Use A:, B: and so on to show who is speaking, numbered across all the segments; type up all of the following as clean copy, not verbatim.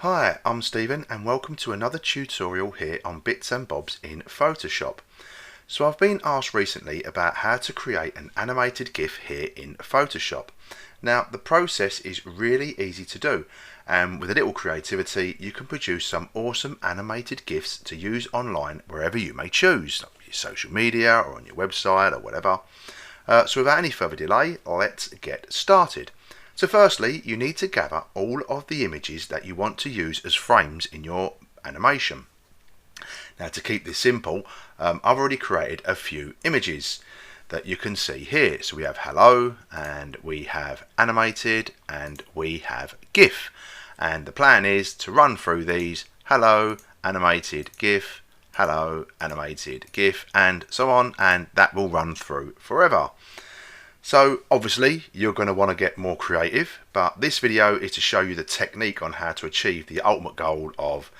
A: Hi, I'm Stephen and welcome to another tutorial here on Bits and Bobs in Photoshop. So I've been asked recently about how to create an animated GIF here in Photoshop. Now the process is really easy to do, and with a little creativity you can produce some awesome animated GIFs to use online wherever you may choose, your social media or on your website or whatever. So without any further delay, let's get started. So firstly, you need to gather all of the images that you want to use as frames in your animation. Now to keep this simple, I've already created a few images that you can see here. So we have hello, and we have animated, and we have GIF. And the plan is to run through these: hello, animated, GIF, hello, animated, GIF, and so on, and that will run through forever. So obviously you're going to want to get more creative, but this video is to show you the technique on how to achieve the ultimate goal of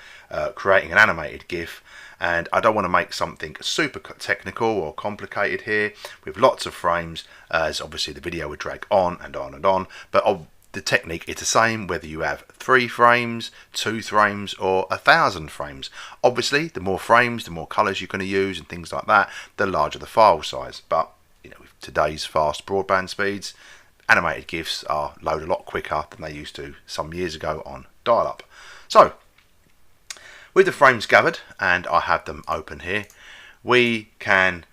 A: creating an animated GIF. And I don't want to make something super technical or complicated here with lots of frames, as obviously the video would drag on and on and on, but the technique is the same whether you have 3 frames, 2 frames or 1,000 frames. Obviously the more frames, the more colors you're going to use and things like that, the larger the file size. But with today's fast broadband speeds, animated GIFs are load a lot quicker than they used to some years ago on dial-up. So with the frames gathered, and I have them open here, the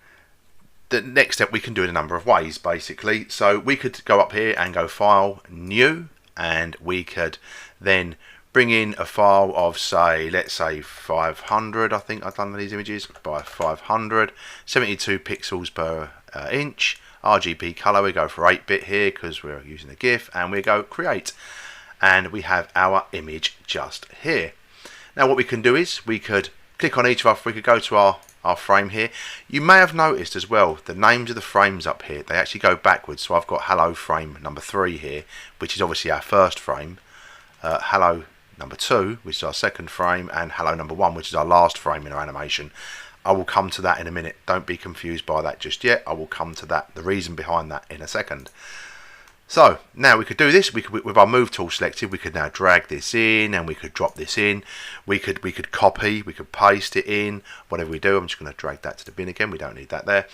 A: next step we can do it a number of ways basically. So we could go up here and go File, New, and we could then bring in a file of, say, let's say 500, I think I've done these images by 500, 72 pixels per inch, RGB color. We go for 8-bit here because we're using a GIF, and we go create, and we have our image just here. Now what we can do is we could click on each of we could go to our frame here. You may have noticed as well the names of the frames up here, they actually go backwards. So I've got hello frame number 3 here, which is obviously our first frame, hello number 2, which is our second frame, and hello number 1, which is our last frame in our animation. I will come to that in a minute. Don't be confused by that just yet. I will come to that, the reason behind that, in a second. So now we could do this. We could, with our move tool selected, we could now drag this in, and we could drop this in. We could copy, we could paste it in, whatever we do. I'm just going to drag that to the bin again. We don't need that there.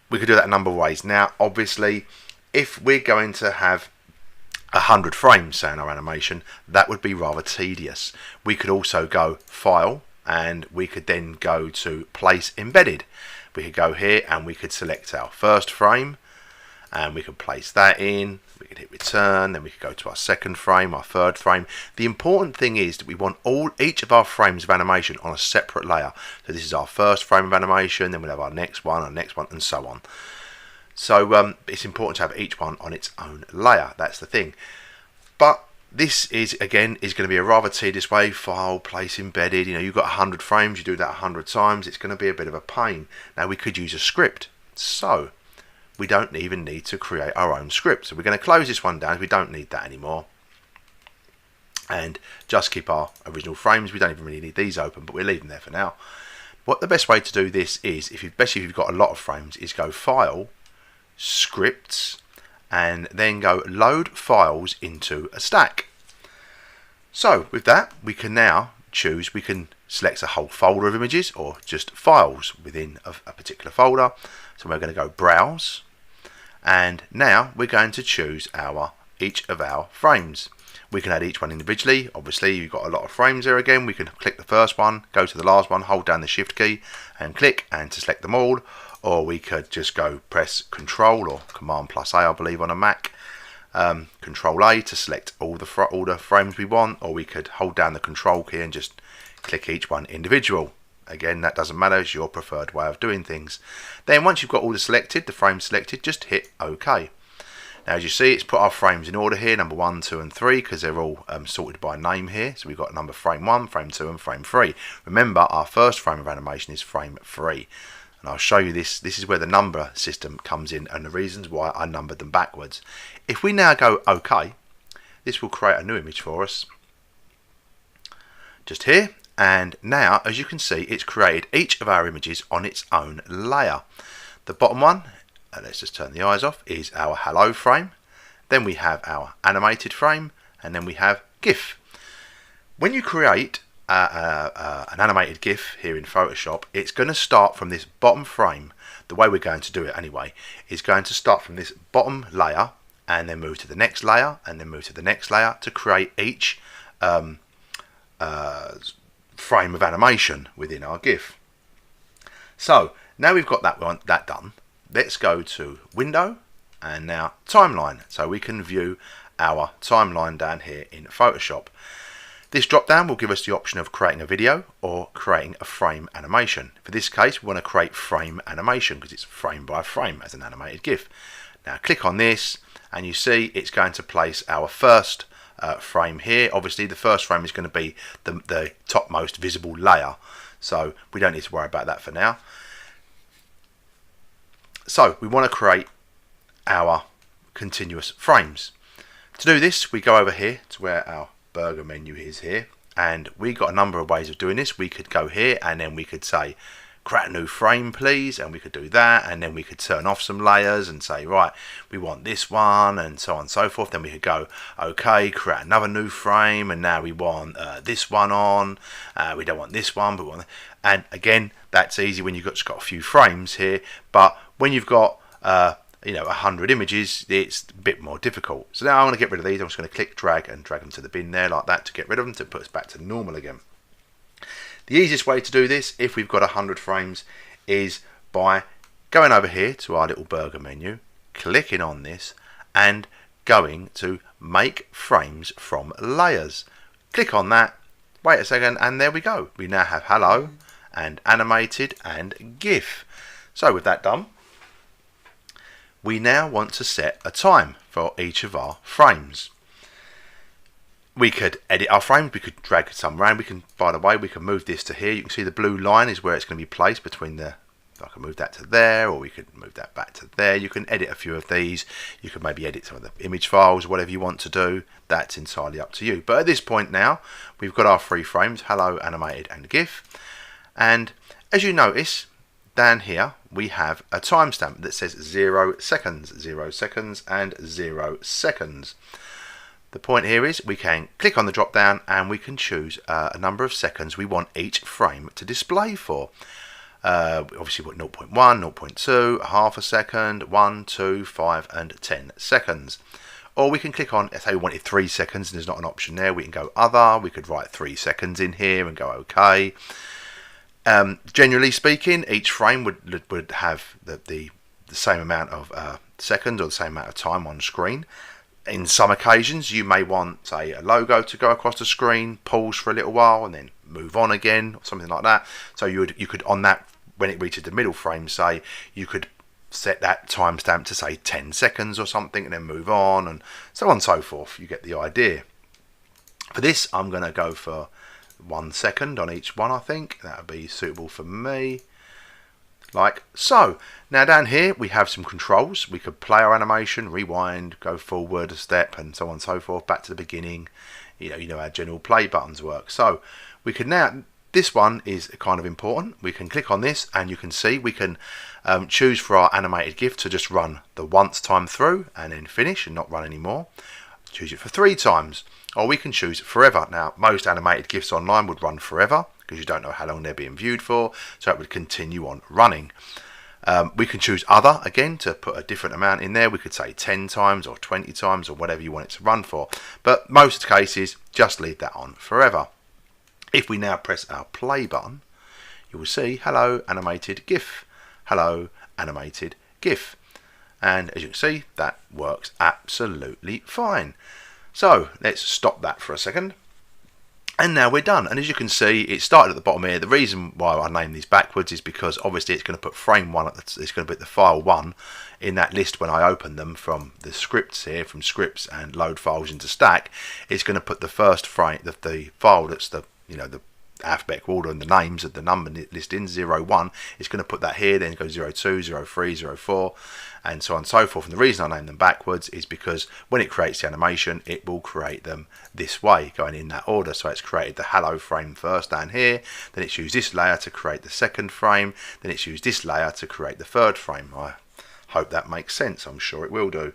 A: We could do that a number of ways. Now obviously if we're going to have 100 frames, say, in our animation, that would be rather tedious. We could also go File, and we could then go to Place Embedded. We could go here and we could select our first frame, and we could place that in. We could hit return, then we could go to our second frame, our third frame. The important thing is that we want each of our frames of animation on a separate layer. So this is our first frame of animation, then we'll have our next one, and so on. So it's important to have each one on its own layer. That's the thing. But this is going to be a rather tedious way. File, Place Embedded. You've got 100 frames. You do that 100 times. It's going to be a bit of a pain. Now we could use a script. So we don't even need to create our own script. So we're going to close this one down. We don't need that anymore, and just keep our original frames. We don't even really need these open, but we'll leave them there for now. What the best way to do this is, especially if you've got a lot of frames, is go File, Scripts, and then go Load Files into a Stack. So with that, we can now choose, we can select a whole folder of images or just files within a particular folder. So we're going to go Browse, and now we're going to choose each of our frames. We can add each one individually. Obviously you've got a lot of frames there. Again, we can click the first one, go to the last one, hold down the Shift key and click, and to select them all. Or we could just go press Control or Command plus A, I believe, on a Mac. Control A to select all the frames we want, or we could hold down the Control key and just click each one individual. Again, that doesn't matter, it's your preferred way of doing things. Then once you've got all the frames selected, just hit OK. Now as you see, it's put our frames in order here, number 1, 2 and 3, because they're all sorted by name here. So we've got number frame 1, frame 2 and frame 3. Remember, our first frame of animation is frame 3. And I'll show you this. This is where the number system comes in and the reasons why I numbered them backwards. If we now go OK, this will create a new image for us just here. And now, as you can see, it's created each of our images on its own layer. The bottom one, let's just turn the eyes off, is our hello frame. Then we have our animated frame, and then we have GIF. When you create an animated GIF here in Photoshop, it's going to start from this bottom frame. The way we're going to do it anyway is going to start from this bottom layer and then move to the next layer and then move to the next layer to create each frame of animation within our GIF. So now we've got that done, let's go to Window and now Timeline, so we can view our timeline down here in Photoshop. This drop down will give us the option of creating a video or creating a frame animation. For this case, we want to create frame animation because it's frame by frame as an animated GIF. Now click on this and you see it's going to place our first frame here. Obviously the first frame is going to be the topmost visible layer, so we don't need to worry about that for now. So we want to create our continuous frames. To do this, we go over here to where our burger menu is here, and we got a number of ways of doing this. We could go here and then we could say create a new frame please, and we could do that, and then we could turn off some layers and say right, we want this one, and so on and so forth. Then we could go okay, create another new frame, and now we want this one on, we don't want this one, but we want that. And again, that's easy when you've just got a few frames here, but when you've got 100 images, it's a bit more difficult. So now I want to get rid of these. I'm just going to click drag and drag them to the bin there like that to get rid of them, to put us back to normal again. The easiest way to do this, if we've got 100 frames, is by going over here to our little burger menu, clicking on this and going to make frames from layers. Click on that, wait a second, and there we go. We now have hello and animated and GIF. So with that done, we now want to set a time for each of our frames. We could edit our frames, we could drag some around, by the way, we can move this to here. You can see the blue line is where it's going to be placed between I can move that to there, or we could move that back to there. You can edit a few of these. You could maybe edit some of the image files, whatever you want to do. That's entirely up to you. But at this point now, we've got our 3 frames, hello, animated and GIF. And as you notice, down here we have a timestamp that says 0 seconds, 0 seconds and 0 seconds. The point here is we can click on the drop down and we can choose a number of seconds we want each frame to display for. Obviously we've got 0.1, 0.2, half a second, 1, 2, 5 and 10 seconds. Or we can click on, let's say we wanted 3 seconds and there's not an option there, we can go other, we could write 3 seconds in here and go OK. Generally speaking, each frame would have the same amount of seconds or the same amount of time on screen. In some occasions, you may want, say, a logo to go across the screen, pause for a little while, and then move on again, or something like that. So you could, on that, when it reaches the middle frame, say, you could set that timestamp to say 10 seconds or something, and then move on, and so on and so forth. You get the idea. For this, I'm going to go for 1 second on each one. I think that would be suitable for me, like so. Now down here we have some controls. We could play our animation, rewind, go forward a step, and so on and so forth, back to the beginning. You know how general play buttons work. So we can now, this one is kind of important. We can click on this and you can see we can choose for our animated GIF to just run the once time through and then finish and not run anymore. Choose it for 3 times, or we can choose forever. Now most animated GIFs online would run forever because you don't know how long they're being viewed for, so it would continue on running. We can choose other again to put a different amount in there. We could say 10 times or 20 times or whatever you want it to run for, but most cases just leave that on forever. If we now press our play button, you will see hello animated GIF, hello animated GIF. And as you can see, that works absolutely fine. So let's stop that for a second. And now we're done. And as you can see, it started at the bottom here. The reason why I named these backwards is because obviously it's going to put frame 1, it's going to put the file 1 in that list when I open them from the scripts here, from scripts and load files into Stack. It's going to put the first frame, the file that's the alphabetical order and the names of the number list in 01. It's going to put that here, then go 02, 03, 04, and so on and so forth. And the reason I named them backwards is because when it creates the animation, it will create them this way, going in that order. So it's created the hello frame first down here, then it's used this layer to create the second frame, then it's used this layer to create the third frame. I hope that makes sense. I'm sure it will do.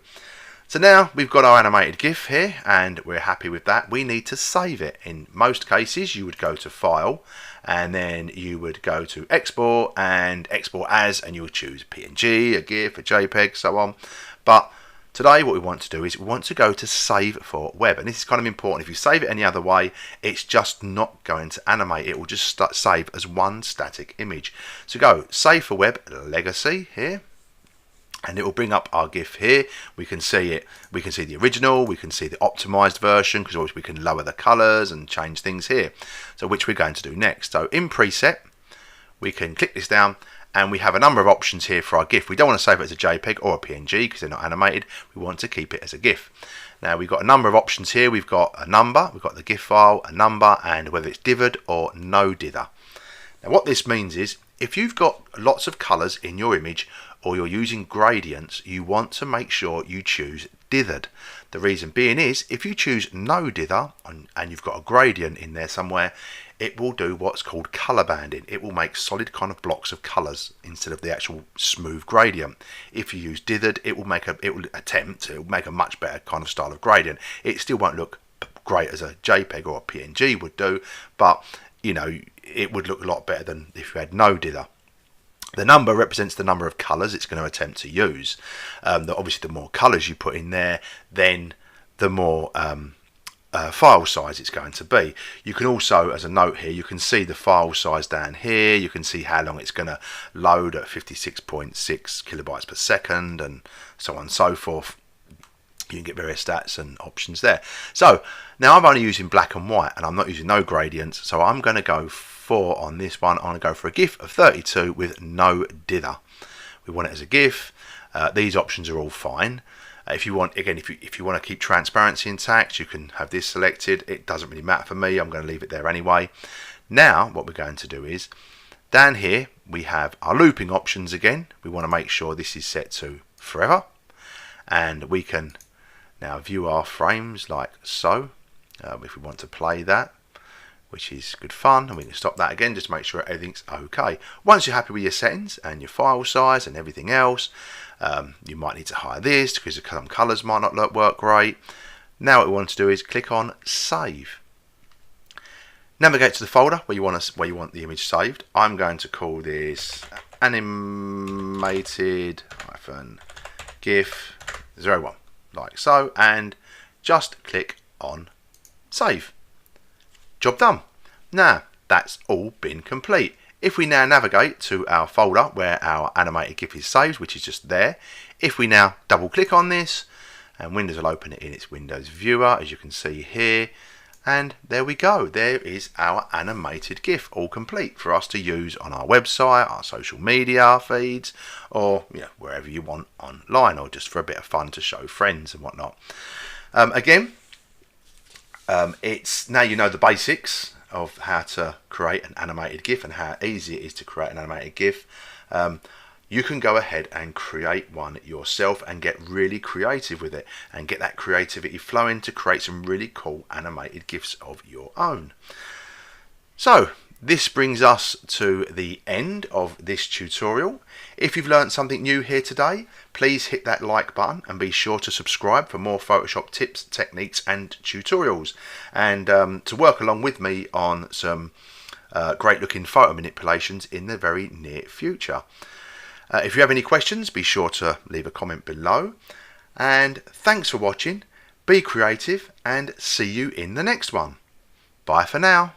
A: So now we've got our animated GIF here and we're happy with that. We need to save it. In most cases you would go to File and then you would go to Export and Export As, and you would choose a PNG, a GIF, a JPEG, so on. But today what we want to do is we want to go to Save for Web, and this is kind of important. If you save it any other way, it's just not going to animate. It will just save as one static image. So go Save for Web Legacy here, and it will bring up our GIF here. We can see it. We can see the original. We can see the optimized version, because obviously we can lower the colors and change things here. So which we're going to do next. So in preset, we can click this down, and we have a number of options here for our GIF. We don't want to save it as a JPEG or a PNG because they're not animated. We want to keep it as a GIF. Now we've got a number of options here. We've got a number, we've got the GIF file, a number, and whether it's dithered or no dither. Now what this means is, if you've got lots of colors in your image or you're using gradients, you want to make sure you choose dithered. The reason being is, if you choose no dither and you've got a gradient in there somewhere, it will do what's called color banding. It will make solid kind of blocks of colors instead of the actual smooth gradient. If you use dithered, it will make a much better kind of style of gradient. It still won't look great as a JPEG or a PNG would do, but you know, it would look a lot better than if you had no dither. The number represents the number of colours it's going to attempt to use. Obviously, the more colours you put in there, then the more file size it's going to be. You can also, as a note here, you can see the file size down here. You can see how long it's going to load at 56.6 kilobytes per second, and so on and so forth. You can get various stats and options there. So now I'm only using black and white, and I'm not using no gradients, so I'm going to go for, on this one, I'm going to go for a GIF of 32 with no dither. We want it as a GIF. These options are all fine. If you want, again, if you want to keep transparency intact, you can have this selected. It doesn't really matter for me. I'm going to leave it there anyway. Now what we're going to do is, down here we have our looping options again. We want to make sure this is set to forever, and we can now view our frames like so. If we want to play that, which is good fun, and we can stop that again just to make sure everything's okay. Once you're happy with your settings and your file size and everything else, you might need to hide this because some colours might not work great. Now what we want to do is click on Save. Navigate to the folder where you want the image saved. I'm going to call this animated GIF 01, like so, and just click on Save. Job done. Now that's all been complete. If we now navigate to our folder where our animated GIF is saved, which is just there, if we now double click on this, and Windows will open it in its Windows viewer, as you can see here, and there we go. There is our animated GIF, all complete for us to use on our website, our social media feeds, or wherever you want online, or just for a bit of fun to show friends and whatnot. It's now you know the basics of how to create an animated GIF and how easy it is to create an animated GIF. You can go ahead and create one yourself and get really creative with it and get that creativity flowing to create some really cool animated GIFs of your own. So this brings us to the end of this tutorial. If you've learned something new here today, please hit that like button and be sure to subscribe for more Photoshop tips, techniques and tutorials, and to work along with me on some great looking photo manipulations in the very near future. If you have any questions, be sure to leave a comment below, and thanks for watching. Be creative and see you in the next one. Bye for now.